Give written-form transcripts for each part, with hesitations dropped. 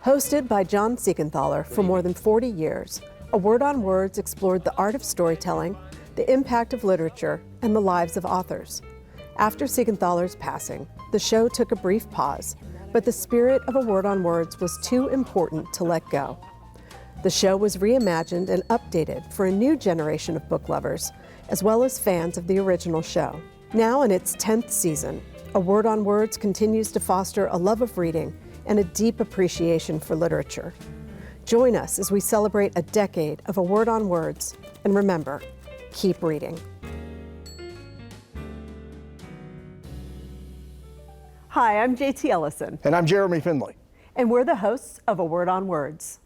Hosted by John Siegenthaler for more than 40 years, A Word on Words explored the art of storytelling, the impact of literature, and the lives of authors. After Siegenthaler's passing, the show took a brief pause, but the spirit of A Word on Words was too important to let go. The show was reimagined and updated for a new generation of book lovers, as well as fans of the original show. Now in its 10th season, A Word on Words continues to foster a love of reading and a deep appreciation for literature. Join us as we celebrate a decade of A Word on Words, and remember, keep reading. Hi, I'm JT Ellison. And I'm Jeremy Finley. And we're the hosts of A Word on Words.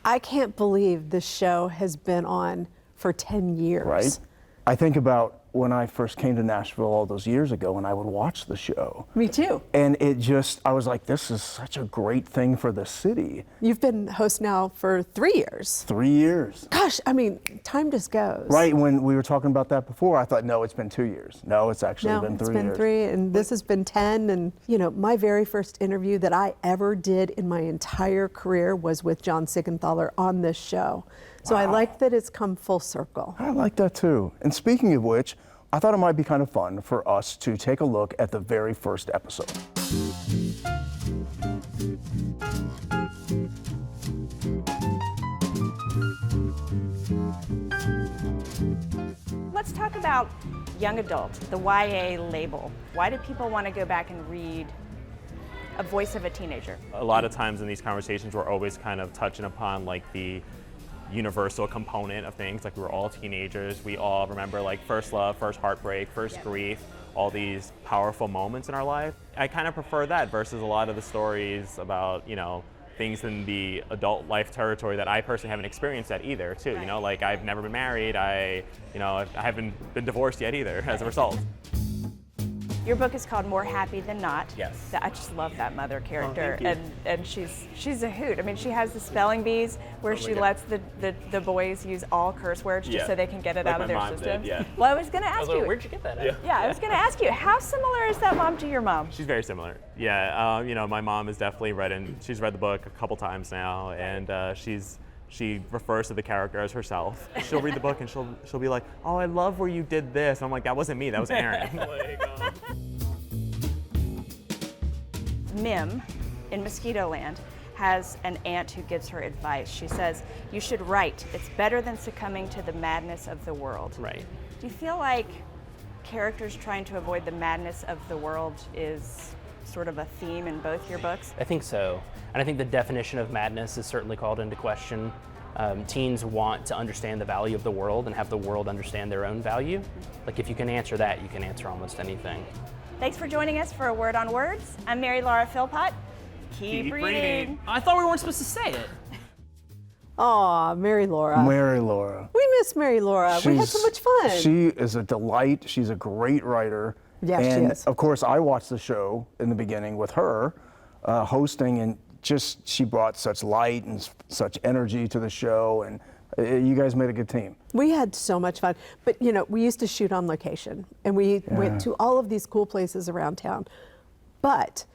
I can't believe this show has been on for 10 years. Right? I think about when I first came to Nashville all those years ago and I would watch the show. Me too. And I was like, this is such a great thing for the city. You've been host now for 3 years. 3 years. Gosh, I mean, time just goes. Right, when we were talking about that before, I thought, no, it's been 2 years. No, it's actually been 3 years. No, it's been 3, and this has been 10. And, you know, my very first interview that I ever did in my entire career was with John Siegenthaler on this show. So I like that it's come full circle. I like that too. And speaking of which, I thought it might be kind of fun for us to take a look at the very first episode. Let's talk about young adult, the YA label. Why do people want to go back and read A Voice of a Teenager? A lot of times in these conversations, we're always kind of touching upon like the universal component of things. Like, we were all teenagers. We all remember like first love, first heartbreak, first grief, all these powerful moments in our life. I kind of prefer that versus a lot of the stories about, you know, things in the adult life territory that I personally haven't experienced yet either too. You know, like I've never been married. I haven't been divorced yet either as a result. Your book is called More Happy Than Not. Yes. I just love that mother character, thank you. and she's a hoot. I mean, she has the spelling bees where she lets the boys use all curse words just so they can get it like out of my their mom systems. did, yeah. Well, I was going to ask you. Where'd you get that at? Yeah, I was going to ask you, how similar is that mom to your mom? She's very similar. Yeah, you know, my mom has definitely she's read the book a couple times now, and she refers to the character as herself. She'll read the book and she'll be like, oh, I love where you did this. And I'm like, that wasn't me, that was Aaron. Mim in Mosquitoland has an aunt who gives her advice. She says, you should write. It's better than succumbing to the madness of the world. Right. Do you feel like characters trying to avoid the madness of the world is sort of a theme in both your books? I think so. And I think the definition of madness is certainly called into question. Teens want to understand the value of the world and have the world understand their own value. Like, if you can answer that, you can answer almost anything. Thanks for joining us for A Word on Words. I'm Mary Laura Philpott. Keep reading. I thought we weren't supposed to say it. Aw, Mary Laura. Mary Laura. We miss Mary Laura. We had so much fun. She is a delight. She's a great writer. Yeah, and she is. Of course, I watched the show in the beginning with her hosting, and she brought such light and such energy to the show, and you guys made a good team. We had so much fun. But, you know, we used to shoot on location, and we went to all of these cool places around town. But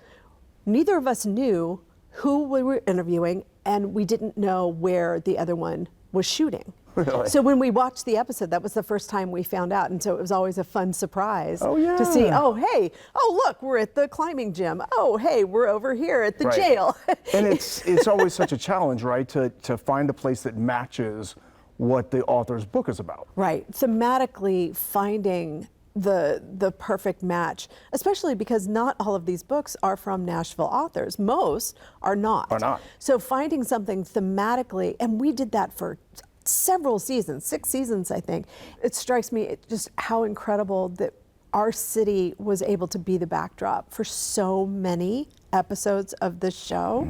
neither of us knew who we were interviewing, and we didn't know where the other one was shooting. Really? So when we watched the episode, that was the first time we found out, and so it was always a fun surprise yeah. to see, oh, hey, oh, look, we're at the climbing gym. Oh, hey, we're over here at the Right. jail. And it's always such a challenge, right, to find a place that matches what the author's book is about. Right, thematically finding the perfect match, especially because not all of these books are from Nashville authors. Most are not. So finding something thematically, and we did that for several seasons, 6 seasons, I think. It strikes me just how incredible that our city was able to be the backdrop for so many episodes of this show.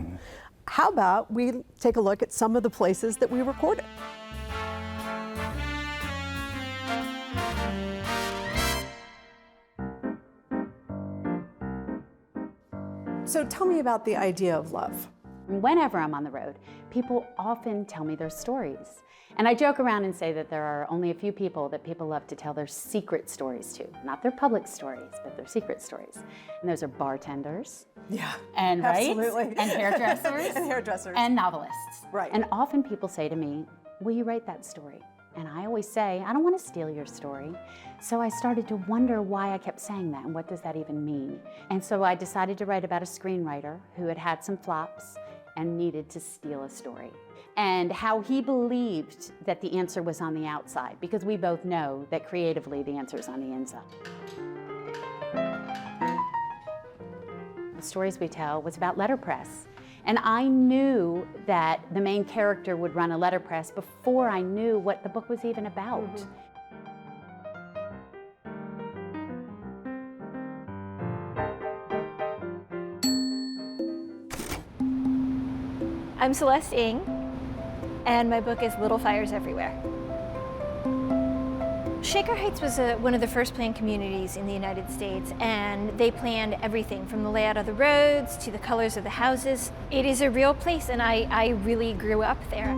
How about we take a look at some of the places that we recorded? So tell me about the idea of love. Whenever I'm on the road, people often tell me their stories. And I joke around and say that there are only a few people that people love to tell their secret stories to. Not their public stories, but their secret stories. And those are bartenders. Yeah, And absolutely. and hairdressers. And hairdressers. And novelists. Right. And often people say to me, will you write that story? And I always say, I don't want to steal your story. So I started to wonder why I kept saying that and what does that even mean? And so I decided to write about a screenwriter who had had some flops and needed to steal a story. And how he believed that the answer was on the outside, because we both know that creatively the answer is on the inside. The stories we tell was about letterpress. And I knew that the main character would run a letterpress before I knew what the book was even about. I'm Celeste Ng, and my book is Little Fires Everywhere. Shaker Heights was one of the first planned communities in the United States, and they planned everything from the layout of the roads to the colors of the houses. It is a real place, and I really grew up there.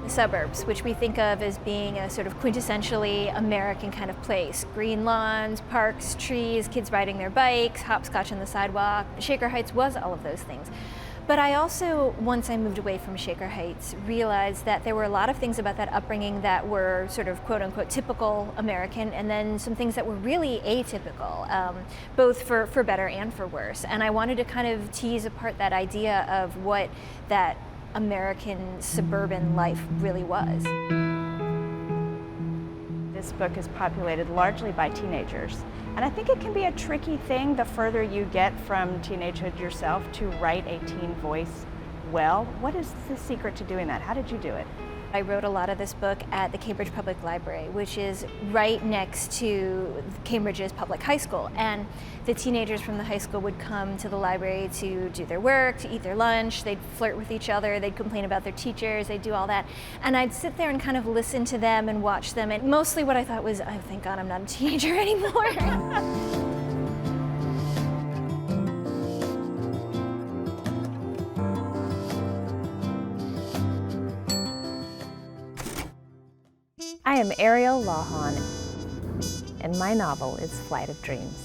The suburbs, which we think of as being a sort of quintessentially American kind of place. Green lawns, parks, trees, kids riding their bikes, hopscotch on the sidewalk. Shaker Heights was all of those things. But I also, once I moved away from Shaker Heights, realized that there were a lot of things about that upbringing that were sort of quote unquote typical American, and then some things that were really atypical, both for better and for worse. And I wanted to kind of tease apart that idea of what that American suburban life really was. This book is populated largely by teenagers. And I think it can be a tricky thing the further you get from teenagehood yourself to write a teen voice well. What is the secret to doing that? How did you do it? I wrote a lot of this book at the Cambridge Public Library, which is right next to Cambridge's public high school. And the teenagers from the high school would come to the library to do their work, to eat their lunch, they'd flirt with each other, they'd complain about their teachers, they'd do all that. And I'd sit there and kind of listen to them and watch them. And mostly what I thought was, oh, thank God I'm not a teenager anymore. I am Ariel Lawhon, and my novel is Flight of Dreams.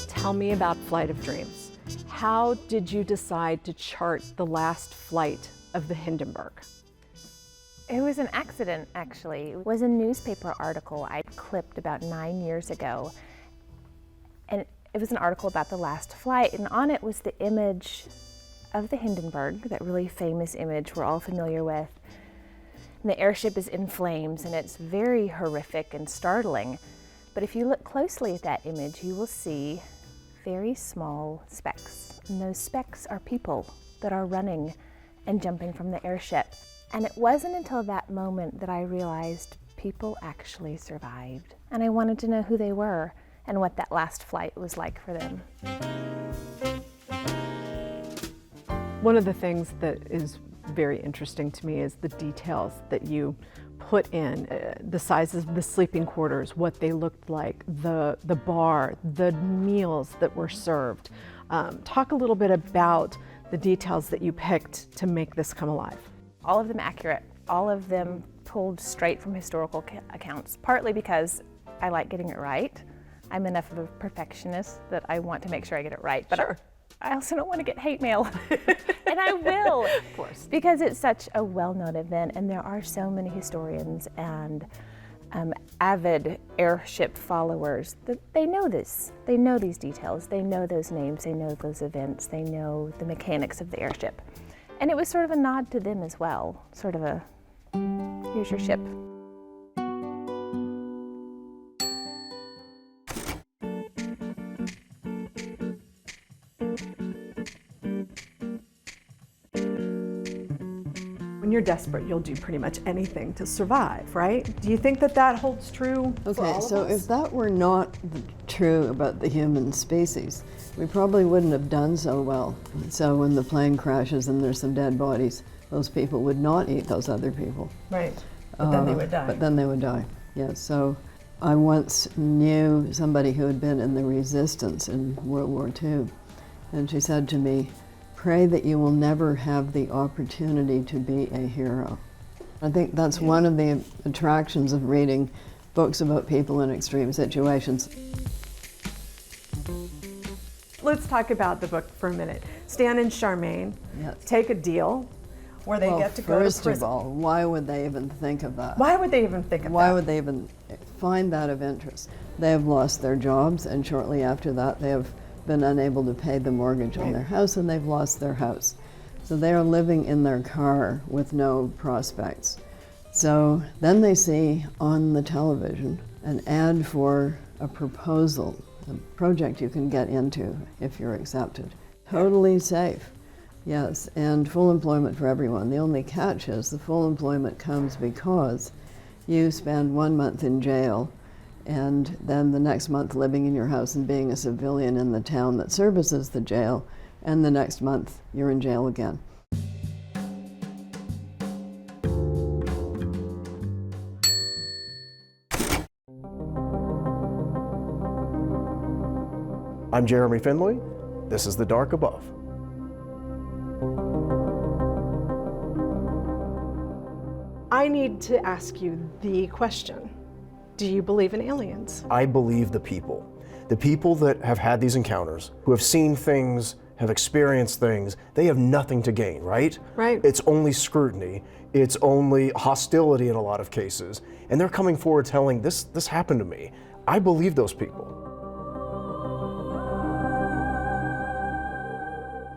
Tell me about Flight of Dreams. How did you decide to chart the last flight of the Hindenburg? It was an accident, actually. It was a newspaper article I clipped about 9 years ago. And it was an article about the last flight, and on it was the image of the Hindenburg, that really famous image we're all familiar with. And the airship is in flames, and it's very horrific and startling. But if you look closely at that image, you will see very small specks. And those specks are people that are running and jumping from the airship. And it wasn't until that moment that I realized people actually survived. And I wanted to know who they were and what that last flight was like for them. One of the things that is very interesting to me is the details that you put in, the sizes of the sleeping quarters, what they looked like, the bar, the meals that were served. Talk a little bit about the details that you picked to make this come alive. All of them accurate, all of them pulled straight from historical accounts, partly because I like getting it right. I'm enough of a perfectionist that I want to make sure I get it right. But Sure. I also don't want to get hate mail, and I will, Of course. because it's such a well-known event, and there are so many historians and avid airship followers that they know this. They know these details. They know those names. They know those events. They know the mechanics of the airship, and it was sort of a nod to them as well. Sort of a, here's your ship. When you're desperate, you'll do pretty much anything to survive, right? Do you think that that holds true for Okay, all of so us? if that were not true about the human species, we probably wouldn't have done so well. So when the plane crashes and there's some dead bodies, those people would not eat those other people. Right, but then they would die. But then they would die, yes. So I once knew somebody who had been in the resistance in World War II, and she said to me, pray that you will never have the opportunity to be a hero. I think that's one of the attractions of reading books about people in extreme situations. Let's talk about the book for a minute. Stan and Charmaine take a deal where they get to go to prison. First of all, why would they even think of that? Why would they even think of that? Why would they even find that of interest? They have lost their jobs, and shortly after that they have been unable to pay the mortgage on their house, and they've lost their house. So they are living in their car with no prospects. So then they see on the television an ad for a proposal, a project you can get into if you're accepted. Totally safe, yes, and full employment for everyone. The only catch is the full employment comes because you spend 1 month in jail and then the next month living in your house and being a civilian in the town that services the jail, and the next month you're in jail again. I'm Jeremy Finley. This is The Dark Above. I need to ask you the question. Do you believe in aliens? I believe the people that have had these encounters, who have seen things, have experienced things, they have nothing to gain, right? Right. It's only scrutiny, it's only hostility in a lot of cases, and they're coming forward telling, this happened to me. I believe those people.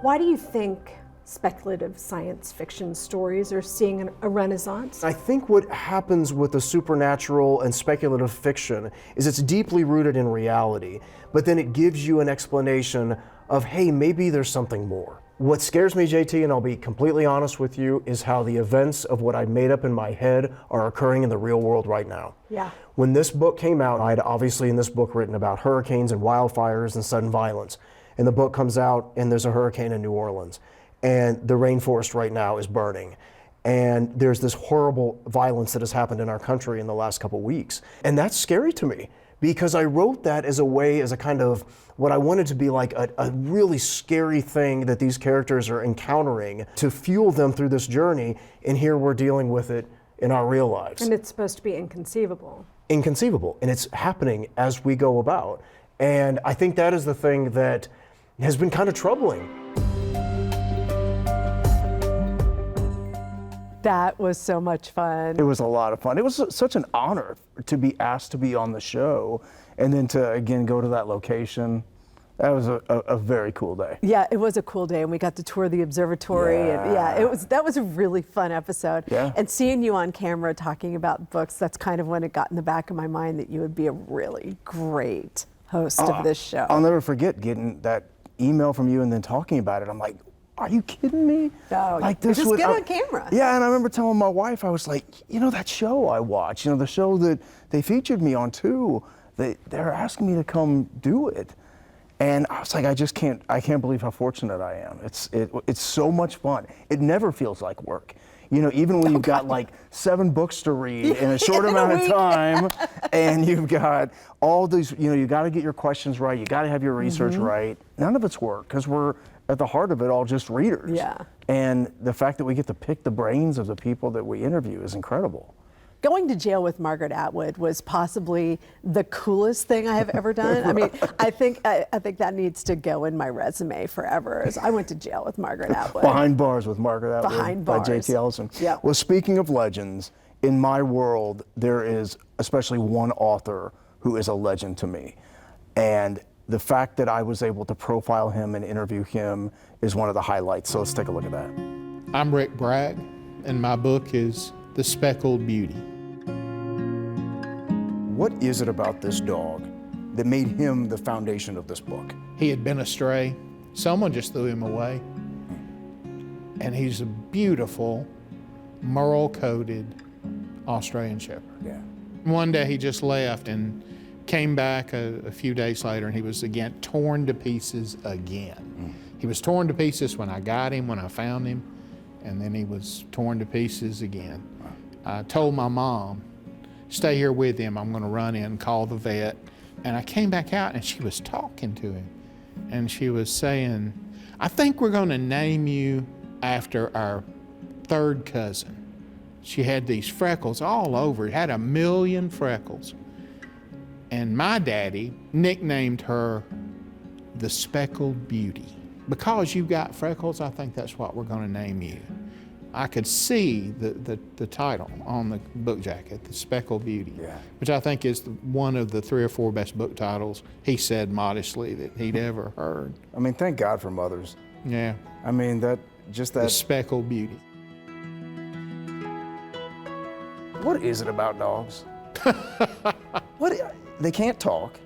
Why do you think speculative science fiction stories are seeing a renaissance? I think what happens with the supernatural and speculative fiction is it's deeply rooted in reality, but then it gives you an explanation of, hey, maybe there's something more. What scares me, JT, and I'll be completely honest with you, is how the events of what I made up in my head are occurring in the real world right now. Yeah. When this book came out, I had obviously in this book written about hurricanes and wildfires and sudden violence. And the book comes out and there's a hurricane in New Orleans. And the rainforest right now is burning. And there's this horrible violence that has happened in our country in the last couple weeks. And that's scary to me, because I wrote that as a kind of what I wanted to be like a really scary thing that these characters are encountering to fuel them through this journey. And here we're dealing with it in our real lives. And it's supposed to be inconceivable. Inconceivable, and it's happening as we go about. And I think that is the thing that has been kind of troubling. That was so much fun. It was a lot of fun. It was such an honor to be asked to be on the show, and then to again go to that location. That was a very cool day. Yeah, it was a cool day, and we got to tour the observatory. Yeah. And that was a really fun episode. Yeah. And seeing you on camera talking about books, that's kind of when it got in the back of my mind that you would be a really great host of this show. I'll never forget getting that email from you and then talking about it. I'm like, are you kidding me? No, like this just get on camera. Yeah, and I remember telling my wife, I was like, that show I watched, the show that they featured me on too, they're asking me to come do it. And I was like, I can't believe how fortunate I am. It's so much fun. It never feels like work. Even when you've got like 7 books to read in a short amount of time, and you've got all these, you got to get your questions right, you got to have your research right. None of it's work, because we're at the heart of it all just readers. Yeah. And the fact that we get to pick the brains of the people that we interview is incredible. Going to jail with Margaret Atwood was possibly the coolest thing I have ever done. I mean, I think that needs to go in my resume forever. As I went to jail with Margaret Atwood. Behind Bars with Margaret Atwood. Behind by Bars. J.T. Ellison. Yeah. Well, speaking of legends, in my world, there is especially one author who is a legend to me. And the fact that I was able to profile him and interview him is one of the highlights. So let's take a look at that. I'm Rick Bragg, and my book is The Speckled Beauty. What is it about this dog that made him the foundation of this book? He had been astray. Someone just threw him away. And he's a beautiful, merle-coated Australian Shepherd. Yeah. One day he just left and came back a few days later, and he was again torn to pieces again. He was torn to pieces when I got him, when I found him, and then he was torn to pieces again. I told my mom, stay here with him, I'm gonna run in and call the vet. And I came back out and she was talking to him. And she was saying, I think we're going to name you after our third cousin. She had these freckles all over, had 1 million freckles. And my daddy nicknamed her the Speckled Beauty. Because you've got freckles, I think that's what we're going to name you. I could see the title on the book jacket, the Speckled Beauty, which I think is one of the 3 or 4 best book titles, he said modestly, that he'd ever heard. I mean, thank God for mothers. Yeah. I mean, the Speckled Beauty. What is it about dogs? They can't talk,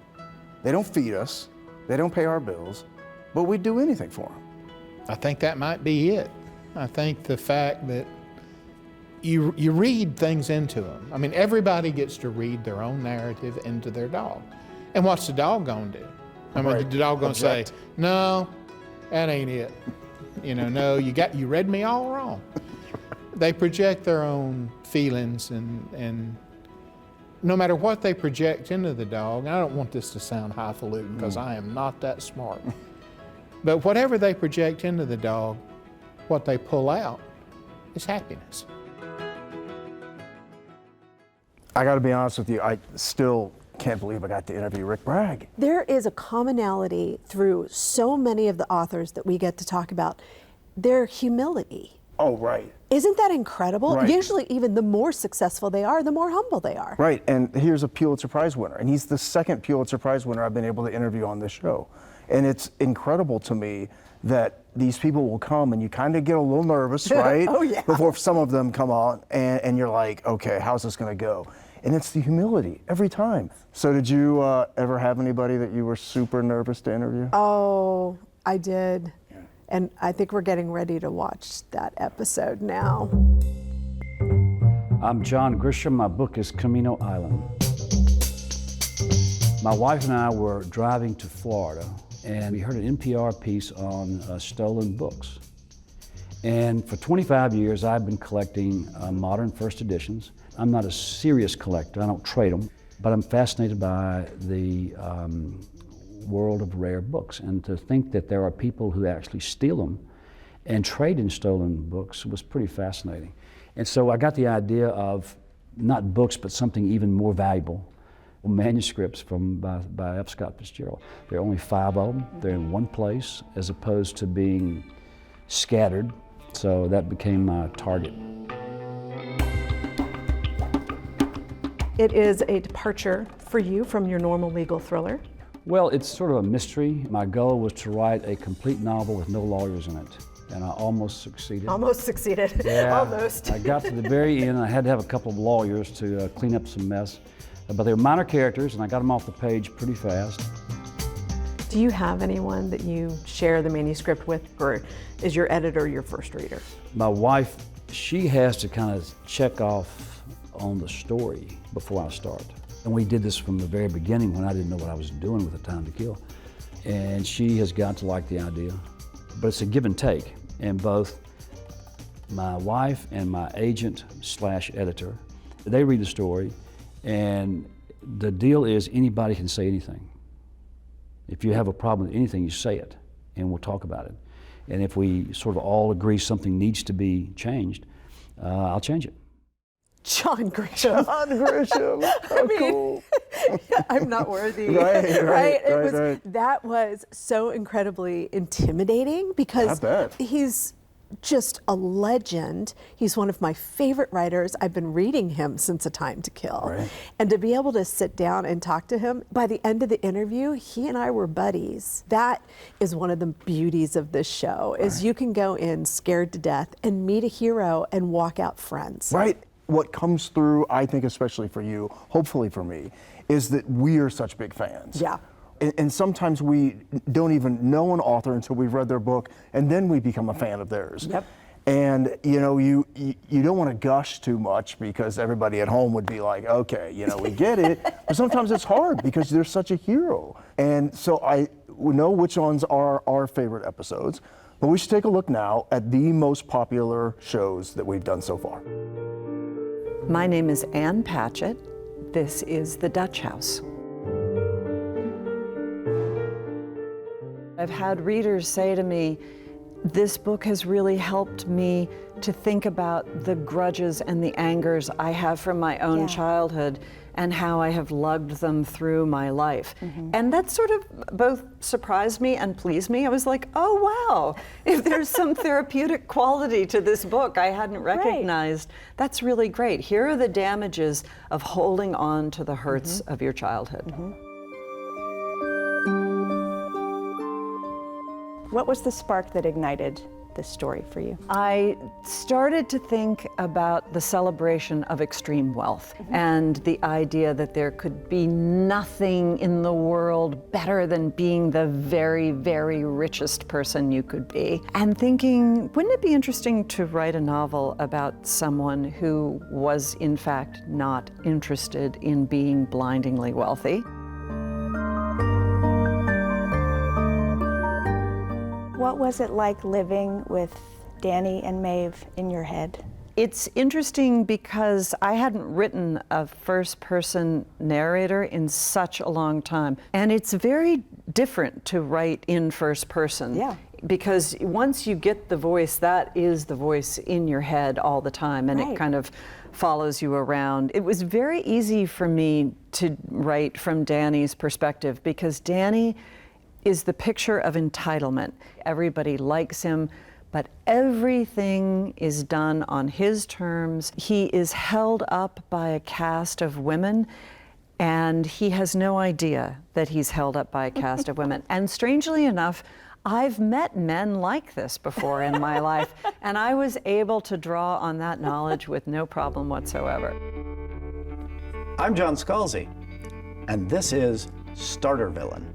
they don't feed us, they don't pay our bills, but we'd do anything for them. I think that might be it. I think the fact that you read things into them. I mean, everybody gets to read their own narrative into their dog. And what's the dog gonna do? I mean, the dog gonna say, no, that ain't it. You know, no, you read me all wrong. They project their own feelings, and no matter what they project into the dog, and I don't want this to sound highfalutin because I am not that smart, but whatever they project into the dog, what they pull out is happiness. I got to be honest with you, I still can't believe I got to interview Rick Bragg. There is a commonality through so many of the authors that we get to talk about, their humility. Oh, right. Isn't that incredible? Right. Usually even the more successful they are, the more humble they are. Right, and here's a Pulitzer Prize winner, and he's the second Pulitzer Prize winner I've been able to interview on this show. And it's incredible to me that these people will come and you kind of get a little nervous, right? Oh, yeah. Before some of them come on, and you're like, okay, how's this gonna go? And it's the humility every time. So did you ever have anybody that you were super nervous to interview? Oh, I did. Yeah. And I think we're getting ready to watch that episode now. I'm John Grisham. My book is Camino Island. My wife and I were driving to Florida, and we heard an NPR piece on stolen books. And for 25 years, I've been collecting modern first editions. I'm not a serious collector, I don't trade them, but I'm fascinated by the world of rare books. And to think that there are people who actually steal them and trade in stolen books was pretty fascinating. And so I got the idea of not books, but something even more valuable, manuscripts by F. Scott Fitzgerald. There are only 5 of them. They're in one place as opposed to being scattered. So that became my target. It is a departure for you from your normal legal thriller. Well, it's sort of a mystery. My goal was to write a complete novel with no lawyers in it, and I almost succeeded. Almost succeeded. Yeah, Almost. I got to the very end. I had to have a couple of lawyers to clean up some mess, but they were minor characters, and I got them off the page pretty fast. Do you have anyone that you share the manuscript with, or is your editor your first reader? My wife, she has to kind of check off on the story before I start. And we did this from the very beginning when I didn't know what I was doing with The Time to Kill. And she has got to like the idea. But it's a give and take. And both my wife and my agent / editor, they read the story, and the deal is anybody can say anything. If you have a problem with anything, you say it, and we'll talk about it. And if we sort of all agree something needs to be changed, I'll change it. John Grisham. John Grisham. How cool. I'm not worthy. Right. That was so incredibly intimidating because he's just a legend. He's one of my favorite writers. I've been reading him since A Time to Kill. Right. And to be able to sit down and talk to him, by the end of the interview, he and I were buddies. That is one of the beauties of this show, is you can go in scared to death and meet a hero and walk out friends. Right. What comes through, I think especially for you, hopefully for me, is that we are such big fans. Yeah. And sometimes we don't even know an author until we've read their book, and then we become a fan of theirs. Yep. And you know, you don't want to gush too much because everybody at home would be like, okay, you know, we get it. But sometimes it's hard because they're such a hero. And so I know which ones are our favorite episodes, but we should take a look now at the most popular shows that we've done so far. My name is Ann Patchett. This is The Dutch House. I've had readers say to me, This book has really helped me to think about the grudges and the angers I have from my own childhood and how I have lugged them through my life. And that sort of both surprised me and pleased me. I was like, oh wow, if there's some therapeutic quality to this book I hadn't recognized, that's really great. Here are the damages of holding on to the hurts of your childhood. What was the spark that ignited this story for you? I started to think about the celebration of extreme wealth and the idea that there could be nothing in the world better than being the very, very richest person you could be. And thinking, wouldn't it be interesting to write a novel about someone who was in fact not interested in being blindingly wealthy? What was it like living with Danny and Maeve in your head? It's interesting because I hadn't written a first-person narrator in such a long time. And it's very different to write in first person. Yeah. Because once you get the voice, that is the voice in your head all the time, and it kind of follows you around. It was very easy for me to write from Danny's perspective because Danny is the picture of entitlement. Everybody likes him, but everything is done on his terms. He is held up by a cast of women, and he has no idea that he's held up by a cast of women. And strangely enough, I've met men like this before in my life, and I was able to draw on that knowledge with no problem whatsoever. I'm John Scalzi, and this is Starter Villain.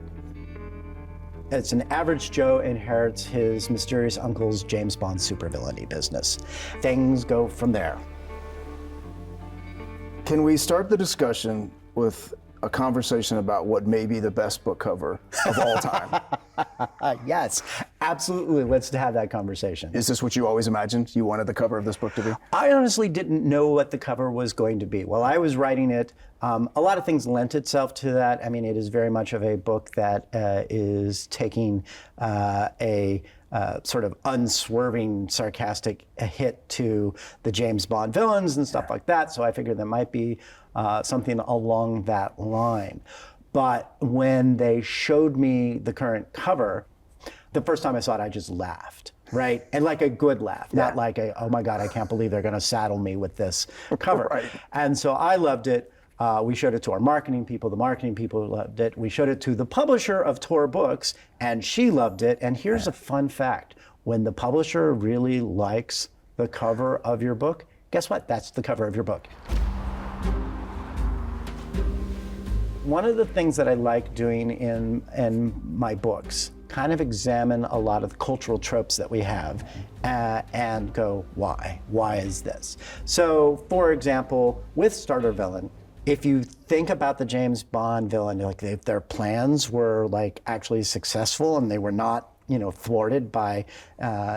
It's an average Joe inherits his mysterious uncle's James Bond supervillainy business. Things go from there. Can we start the discussion with a conversation about what may be the best book cover of all time? Yes, absolutely. Let's have that conversation. Is this what you always imagined you wanted the cover of this book to be? I honestly didn't know what the cover was going to be. While I was writing it, a lot of things lent itself to that. I mean, it is very much of a book that is taking a sort of unswerving, sarcastic hit to the James Bond villains and stuff like that. So I figured there might be something along that line. But when they showed me the current cover, the first time I saw it, I just laughed, right? And like a good laugh, not like a, oh my God, I can't believe they're gonna saddle me with this cover. Right. And so I loved it. We showed it to our marketing people. The marketing people loved it. We showed it to the publisher of Tor Books, and she loved it. And here's a fun fact. When the publisher really likes the cover of your book, guess what? That's the cover of your book. One of the things that I like doing in my books, kind of examine a lot of the cultural tropes that we have and go, why? Why is this? So, for example, with Starter Villain, if you think about the James Bond villain, like if their plans were like actually successful and they were not, you know, thwarted by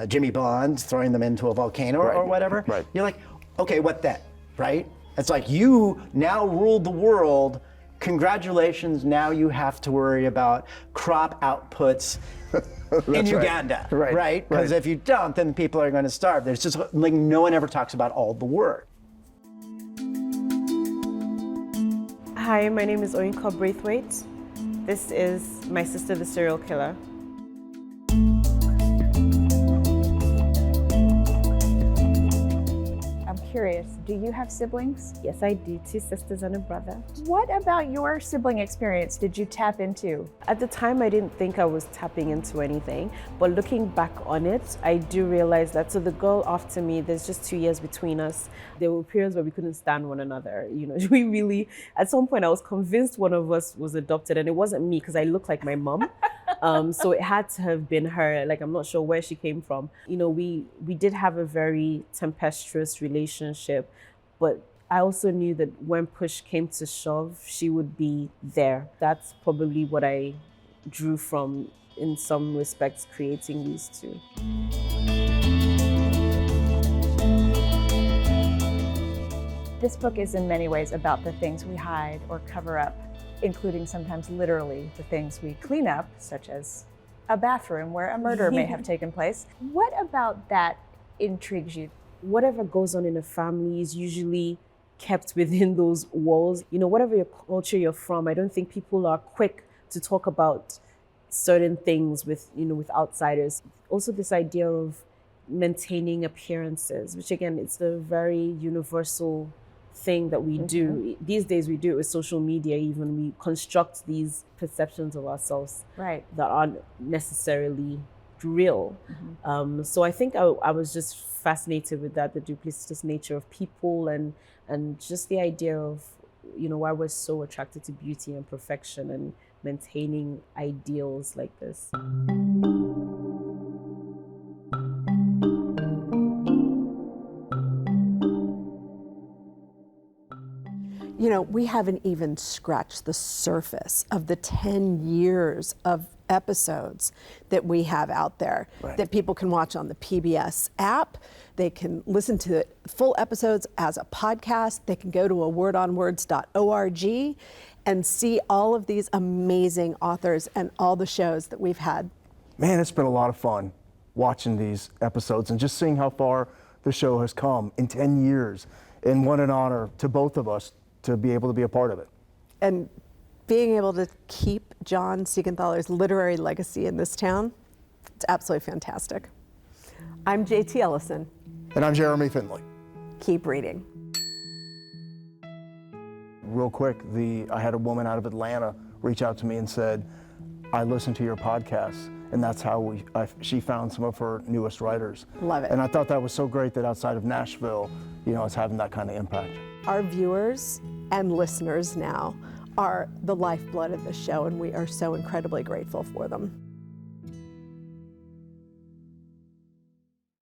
Jimmy Bond throwing them into a volcano or whatever, you're like, okay, what then, right? It's like you now ruled the world. Congratulations, now you have to worry about crop outputs in Uganda, right? Because if you don't, then people are going to starve. There's just like no one ever talks about all the work. Hi, my name is Oyinkan Braithwaite. This is my sister, the serial killer. Curious, do you have siblings? Yes, I do. 2 sisters and a brother. What about your sibling experience did you tap into? At the time, I didn't think I was tapping into anything, but looking back on it, I do realize that. So the girl after me, there's just 2 years between us. There were periods where we couldn't stand one another. You know, we really, at some point I was convinced one of us was adopted, and it wasn't me because I look like my mom. So it had to have been her. Like, I'm not sure where she came from. You know, we did have a very tempestuous relationship, but I also knew that when push came to shove, she would be there. That's probably what I drew from, in some respects, creating these two. This book is in many ways about the things we hide or cover up, including sometimes literally the things we clean up, such as a bathroom where a murder may have taken place. What about that intrigues you? Whatever goes on in a family is usually kept within those walls. You know, whatever your culture you're from, I don't think people are quick to talk about certain things with, you know, with outsiders. Also this idea of maintaining appearances, which again, it's a very universal thing that we do. These days we do it with social media even. We construct these perceptions of ourselves that aren't necessarily real. So I think I was just fascinated with that, the duplicitous nature of people and just the idea of, you know, why we're so attracted to beauty and perfection and maintaining ideals like this. You know, we haven't even scratched the surface of the 10 years of episodes that we have out there that people can watch on the PBS app. They can listen to full episodes as a podcast. They can go to awordonwords.org and see all of these amazing authors and all the shows that we've had. Man, it's been a lot of fun watching these episodes and just seeing how far the show has come in 10 years. And what an honor to both of us to be able to be a part of it. And being able to keep John Siegenthaler's literary legacy in this town, it's absolutely fantastic. I'm JT Ellison. And I'm Jeremy Finley. Keep reading. Real quick, I had a woman out of Atlanta reach out to me and said, I listened to your podcast, and that's how she found some of her newest writers. Love it. And I thought that was so great that outside of Nashville, you know, it's having that kind of impact. Our viewers and listeners now are the lifeblood of the show, and we are so incredibly grateful for them.